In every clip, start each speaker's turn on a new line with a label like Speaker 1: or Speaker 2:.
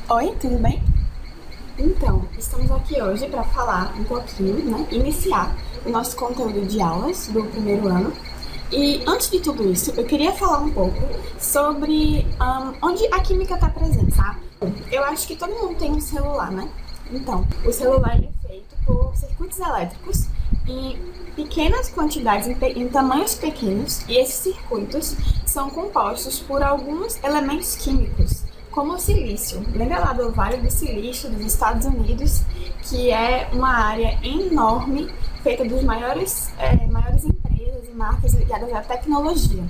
Speaker 1: Oi, tudo bem? Então, estamos aqui hoje para falar um pouquinho, iniciar o nosso conteúdo de aulas do primeiro ano. E antes de tudo isso, eu queria falar um pouco sobre onde a química está presente, tá? Eu acho que todo mundo tem um celular, né? Então, o celular é feito por circuitos elétricos em pequenas quantidades, em tamanhos pequenos, e esses circuitos são compostos por alguns elementos químicos, como o silício. Lembra lá do Vale do Silício dos Estados Unidos, que é uma área enorme, feita dos maiores empresas e marcas ligadas à tecnologia.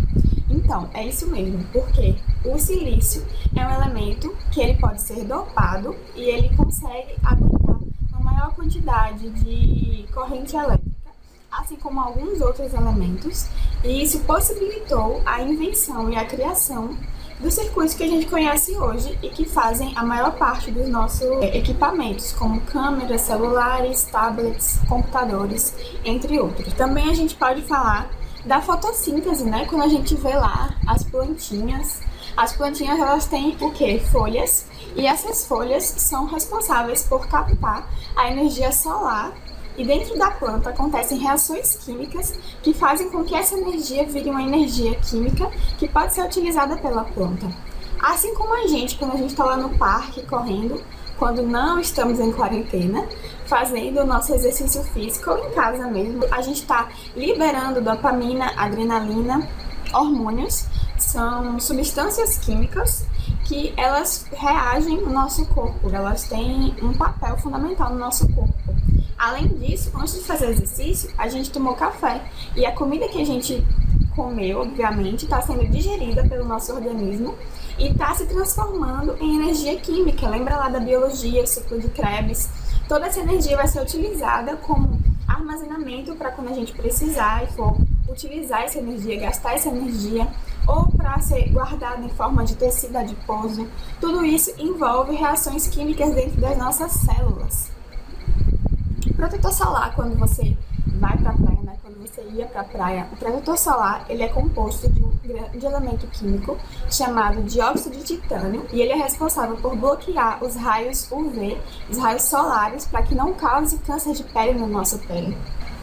Speaker 1: Então, é isso mesmo, porque o silício é um elemento que ele pode ser dopado e ele consegue aguentar uma maior quantidade de corrente elétrica, assim como alguns outros elementos, e isso possibilitou a invenção e a criação dos circuitos que a gente conhece hoje e que fazem a maior parte dos nossos equipamentos, como câmeras, celulares, tablets, computadores, entre outros. Também a gente pode falar da fotossíntese, né? Quando a gente vê lá as plantinhas elas têm o quê? Folhas, e essas folhas são responsáveis por captar a energia solar. E dentro da planta acontecem reações químicas que fazem com que essa energia vire uma energia química que pode ser utilizada pela planta. Assim como a gente, quando a gente está lá no parque correndo, quando não estamos em quarentena, fazendo o nosso exercício físico ou em casa mesmo, a gente está liberando dopamina, adrenalina, hormônios, são substâncias químicas que elas reagem no nosso corpo, elas têm um papel fundamental no nosso corpo. Além disso, antes de fazer exercício, a gente tomou café. E a comida que a gente comeu, obviamente, está sendo digerida pelo nosso organismo e está se transformando em energia química. Lembra lá da biologia, o ciclo de Krebs? Toda essa energia vai ser utilizada como armazenamento para quando a gente precisar e for utilizar essa energia, gastar essa energia, ou para ser guardada em forma de tecido adiposo. Tudo isso envolve reações químicas dentro das nossas células. O protetor solar, quando você vai para a praia, né? Quando você ia para a praia, o protetor solar ele é composto de um grande elemento químico chamado dióxido de titânio, e ele é responsável por bloquear os raios UV, os raios solares, para que não cause câncer de pele na nossa pele.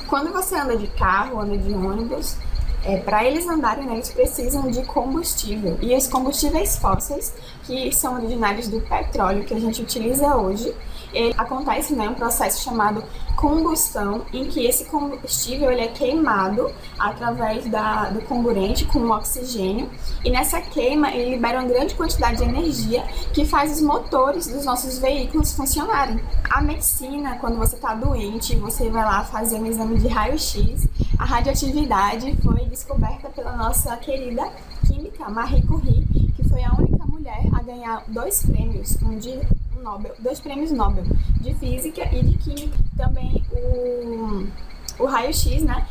Speaker 1: Quando você anda de carro, anda de ônibus, para eles andarem, né, eles precisam de combustível. E os combustíveis fósseis, que são originários do petróleo que a gente utiliza hoje, acontece, né, um processo chamado combustão, em que esse combustível ele é queimado através do comburente com o oxigênio, e nessa queima ele libera uma grande quantidade de energia que faz os motores dos nossos veículos funcionarem. A medicina, quando você está doente, você vai lá fazer um exame de raio-x, a radioatividade foi descoberta pela nossa querida química Marie Curie, que foi a única mulher a ganhar dois prêmios Nobel de Física e de Química. Também o raio-x, né?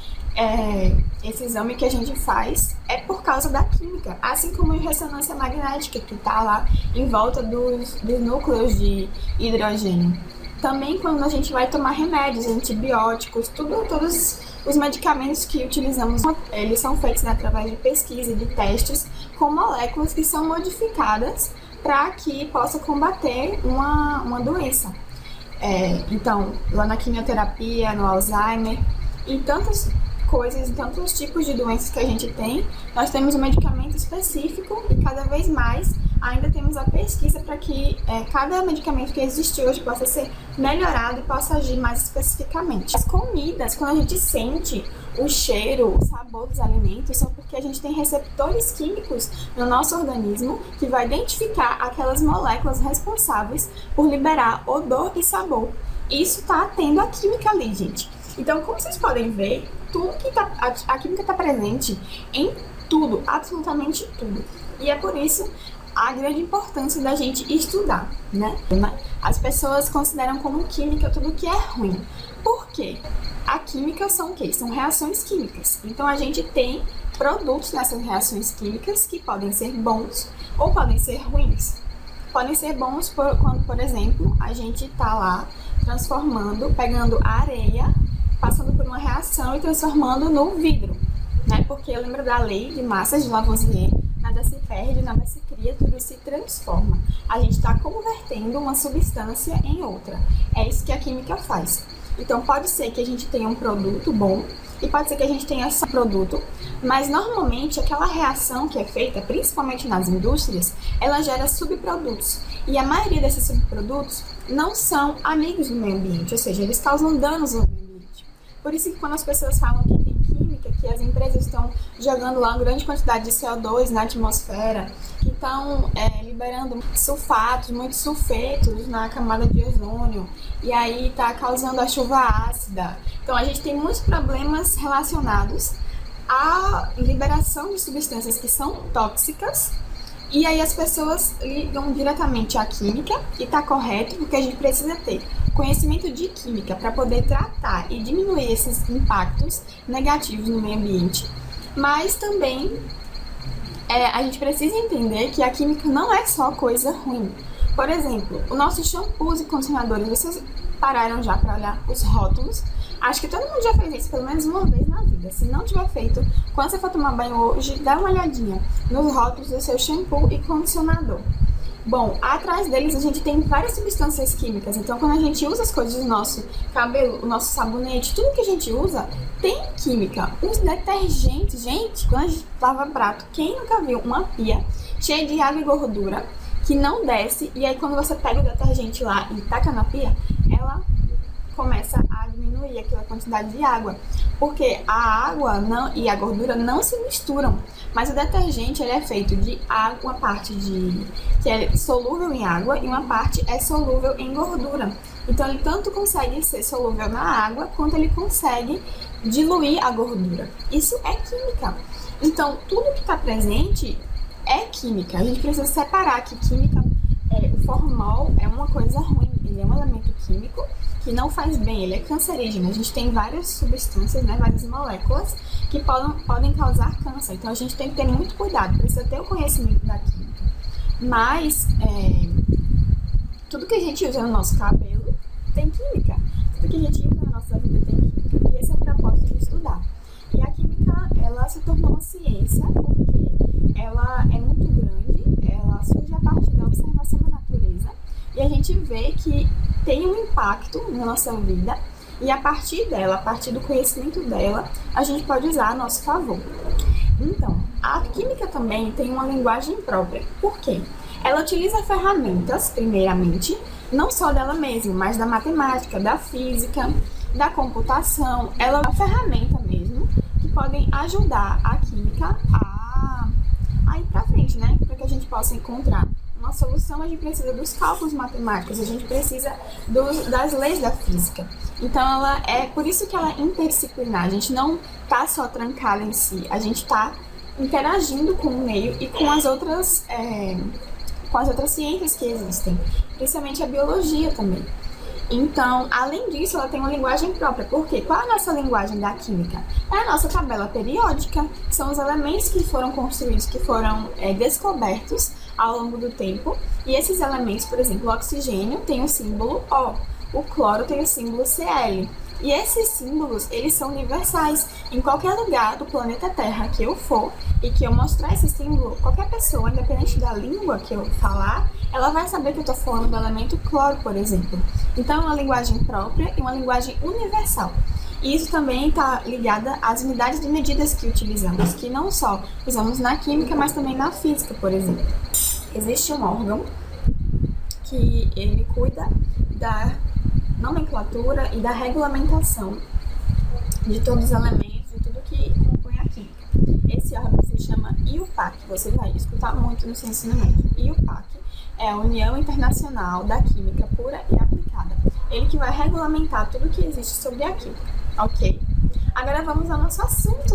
Speaker 1: Esse exame que a gente faz é por causa da química, assim como a ressonância magnética, que está lá em volta dos núcleos de hidrogênio. Também quando a gente vai tomar remédios, antibióticos, todos os medicamentos que utilizamos, eles são feitos, né, através de pesquisa e de testes com moléculas que são modificadas para que possa combater uma doença. Então, lá na quimioterapia, no Alzheimer, em tantas coisas, em tantos tipos de doenças que a gente tem, nós temos um medicamento específico e cada vez mais ainda temos a pesquisa para que cada medicamento que existe hoje possa ser melhorado e possa agir mais especificamente. As comidas, quando a gente sente o cheiro, o sabor dos alimentos, são porque a gente tem receptores químicos no nosso organismo que vai identificar aquelas moléculas responsáveis por liberar odor e sabor. Isso está tendo a química ali, gente. Então, como vocês podem ver, a química está presente em tudo, absolutamente tudo. E é por isso a grande importância da gente estudar, né? As pessoas consideram como química tudo que é ruim. Por quê? A química são o quê? São reações químicas. Então a gente tem produtos nessas reações químicas que podem ser bons ou podem ser ruins. Podem ser bons quando, por exemplo, a gente está lá pegando a areia, passando por uma reação e transformando no vidro, né? Porque eu lembro da lei de massas de Lavoisier, nada se perde, nada se cria. terapia, tudo se transforma. A gente está convertendo uma substância em outra. É isso que a química faz. Então pode ser que a gente tenha um produto bom e pode ser que a gente tenha só um produto, mas normalmente aquela reação que é feita, principalmente nas indústrias, ela gera subprodutos. E a maioria desses subprodutos não são amigos do meio ambiente, ou seja, eles causam danos ao meio ambiente. Por isso que quando as pessoas falam que tem química, que as empresas estão jogando lá uma grande quantidade de CO2 na atmosfera, que estão liberando sulfatos, muitos sulfetos na camada de ozônio, e aí está causando a chuva ácida. Então a gente tem muitos problemas relacionados à liberação de substâncias que são tóxicas, e aí as pessoas ligam diretamente à química, e está correto, porque a gente precisa ter conhecimento de química para poder tratar e diminuir esses impactos negativos no meio ambiente, mas também a gente precisa entender que a química não é só coisa ruim. Por exemplo, os nossos shampoos e condicionadores, vocês pararam já para olhar os rótulos? Acho que todo mundo já fez isso pelo menos uma vez na vida. Se não tiver feito, quando você for tomar banho hoje, dá uma olhadinha nos rótulos do seu shampoo e condicionador. Bom, atrás deles a gente tem várias substâncias químicas, então quando a gente usa as coisas do nosso cabelo, o nosso sabonete, tudo que a gente usa tem química. Os detergentes, gente, quando a gente lava prato, quem nunca viu uma pia cheia de água e gordura que não desce, e aí quando você pega o detergente lá e taca na pia, ela começa a diminuir aquela quantidade de água, porque a água e a gordura não se misturam, mas o detergente ele é feito de água, uma parte que é solúvel em água e uma parte é solúvel em gordura. Então ele tanto consegue ser solúvel na água quanto ele consegue diluir a gordura. Isso é química. Então tudo que está presente é química. A gente precisa separar que química, o formol é uma coisa ruim, ele é um elemento químico que não faz bem, ele é cancerígeno. A gente tem várias substâncias, várias moléculas que podem causar câncer. Então a gente tem que ter muito cuidado, precisa ter o conhecimento da química. Mas tudo que a gente usa no nosso cabelo tem química. Tudo que a gente usa na nossa vida tem química. E esse é o propósito de estudar. E a química, ela se tornou uma ciência porque ela é muito grande, ela surge a partir da observação da natureza. E a gente vê que tem um impacto na nossa vida e a partir dela, a partir do conhecimento dela, a gente pode usar a nosso favor. Então, a química também tem uma linguagem própria. Por quê? Ela utiliza ferramentas, primeiramente, não só dela mesma, mas da matemática, da física, da computação. Ela é uma ferramenta mesmo que podem ajudar a química a ir para frente, para que a gente possa encontrar uma solução. A gente precisa dos cálculos matemáticos, a gente precisa das leis da física. Então ela por isso que ela é interdisciplinar. A gente não está só trancada em si, a gente está interagindo com o meio e com as outras ciências que existem, principalmente a biologia também. Então, além disso, ela tem uma linguagem própria. Por quê? Qual é a nossa linguagem da química? É a nossa tabela periódica, são os elementos que foram construídos, que foram descobertos ao longo do tempo. E esses elementos, por exemplo, o oxigênio tem o símbolo O, o cloro tem o símbolo Cl. E esses símbolos, eles são universais. Em qualquer lugar do planeta Terra que eu for e que eu mostrar esse símbolo, qualquer pessoa, independente da língua que eu falar, ela vai saber que eu estou falando do elemento cloro, por exemplo. Então, é uma linguagem própria e uma linguagem universal. E isso também está ligado às unidades de medidas que utilizamos, que não só usamos na química, mas também na física, por exemplo. Existe um órgão que ele cuida da nomenclatura e da regulamentação de todos os elementos, de tudo que compõe a química. Esse órgão se chama IUPAC, você vai escutar muito no seu ensino médio. IUPAC é a União Internacional da Química Pura e Aplicada. Ele que vai regulamentar tudo que existe sobre a química, ok? Agora vamos ao nosso assunto,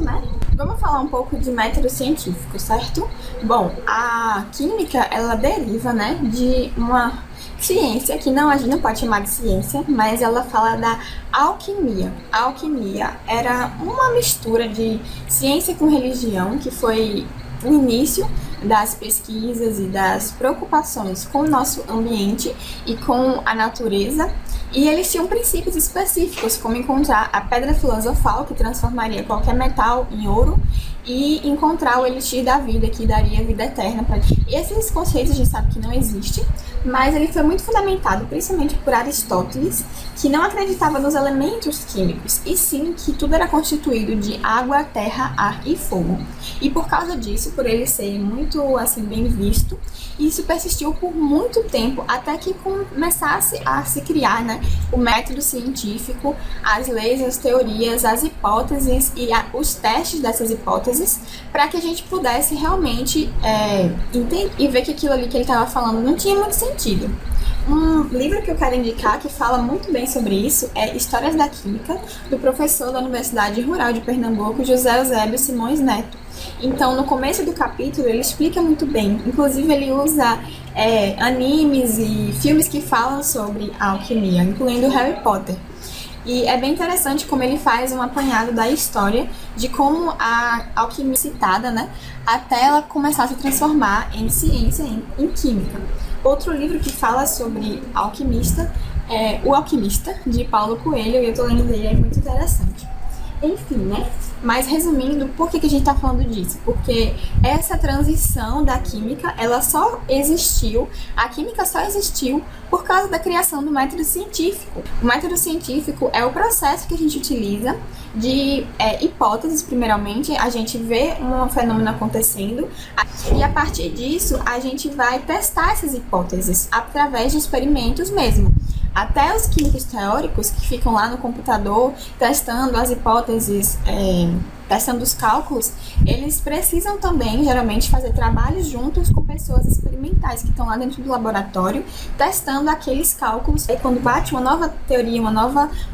Speaker 1: Vamos falar um pouco de método científico, certo? Bom, a química, ela deriva, de uma ciência que a gente não pode chamar de ciência, mas ela fala da alquimia. A alquimia era uma mistura de ciência com religião, que foi o início das pesquisas e das preocupações com o nosso ambiente e com a natureza. E eles tinham princípios específicos, como encontrar a pedra filosofal, que transformaria qualquer metal em ouro, e encontrar o elixir da vida, que daria vida eterna para ti. Esses conceitos a gente sabe que não existem, mas ele foi muito fundamentado, principalmente por Aristóteles, que não acreditava nos elementos químicos, e sim que tudo era constituído de água, terra, ar e fogo. E por causa disso, por ele ser muito assim bem visto, isso persistiu por muito tempo, até que começasse a se criar, né, o método científico, as leis, as teorias, as hipóteses e os testes dessas hipóteses, para que a gente pudesse realmente entender e ver que aquilo ali que ele estava falando não tinha muito sentido. Um livro que eu quero indicar que fala muito bem sobre isso é Histórias da Química, do professor da Universidade Rural de Pernambuco, José Eusébio Simões Neto. Então, no começo do capítulo, ele explica muito bem. Inclusive, ele usa animes e filmes que falam sobre a alquimia, incluindo Harry Potter. E é bem interessante como ele faz um apanhado da história de como a alquimia citada, né, até ela começar a se transformar em ciência, em química. Outro livro que fala sobre alquimista é O Alquimista, de Paulo Coelho, e eu tô lendo dele, é muito interessante. Enfim, né? Mas resumindo, por que a gente está falando disso? Porque essa transição da química, ela só existiu, a química só existiu por causa da criação do método científico. O método científico é o processo que a gente utiliza de hipóteses, primeiramente, a gente vê um fenômeno acontecendo e a partir disso a gente vai testar essas hipóteses através de experimentos mesmo. Até os químicos teóricos que ficam lá no computador testando as hipóteses, testando os cálculos, eles precisam também, geralmente, fazer trabalhos juntos com pessoas experimentais que estão lá dentro do laboratório testando aqueles cálculos. E quando bate uma nova teoria,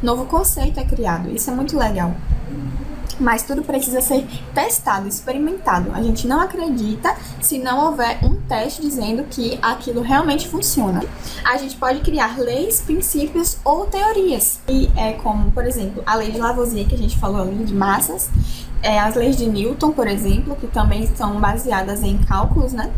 Speaker 1: novo conceito é criado. Isso é muito legal. Mas tudo precisa ser testado, experimentado. A gente não acredita se não houver um teste dizendo que aquilo realmente funciona. A gente pode criar leis, princípios ou teorias. E como, por exemplo, a lei de Lavoisier, que a gente falou ali, de massas, as leis de Newton, por exemplo, que também são baseadas em cálculos, né?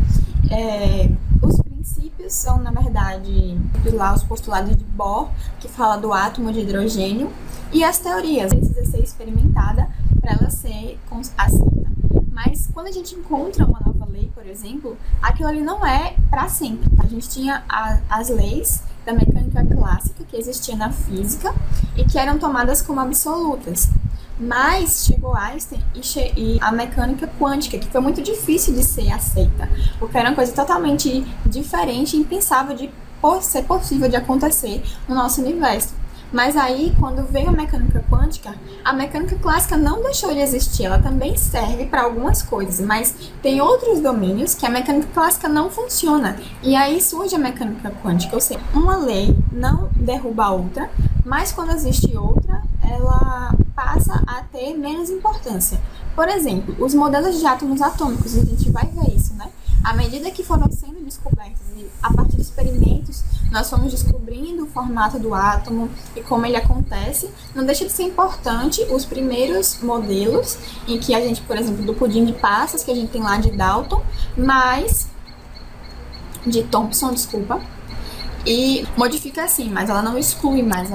Speaker 1: Os princípios são, na verdade, lá os postulados de Bohr, que fala do átomo de hidrogênio, e as teorias precisa ser experimentada para ela ser aceita. Mas quando a gente encontra uma nova lei, por exemplo, aquilo ali não é para sempre. A gente tinha as leis da mecânica clássica que existia na física e que eram tomadas como absolutas. Mas chegou Einstein e a mecânica quântica, que foi muito difícil de ser aceita, porque era uma coisa totalmente diferente e impensável de ser possível de acontecer no nosso universo. Mas aí, quando veio a mecânica quântica, a mecânica clássica não deixou de existir, ela também serve para algumas coisas, mas tem outros domínios que a mecânica clássica não funciona. E aí surge a mecânica quântica, ou seja, uma lei não derruba a outra, mas quando existe outra, ela passa a ter menos importância. Por exemplo, os modelos de átomos atômicos, a gente vai ver isso, né? À medida que foram sendo descobertos e a partir de experimentos nós fomos descobrindo o formato do átomo e como ele acontece, não deixa de ser importante os primeiros modelos em que a gente, por exemplo, do pudim de passas que a gente tem lá de Dalton, mas de Thomson, desculpa, e modifica assim, mas ela não exclui mais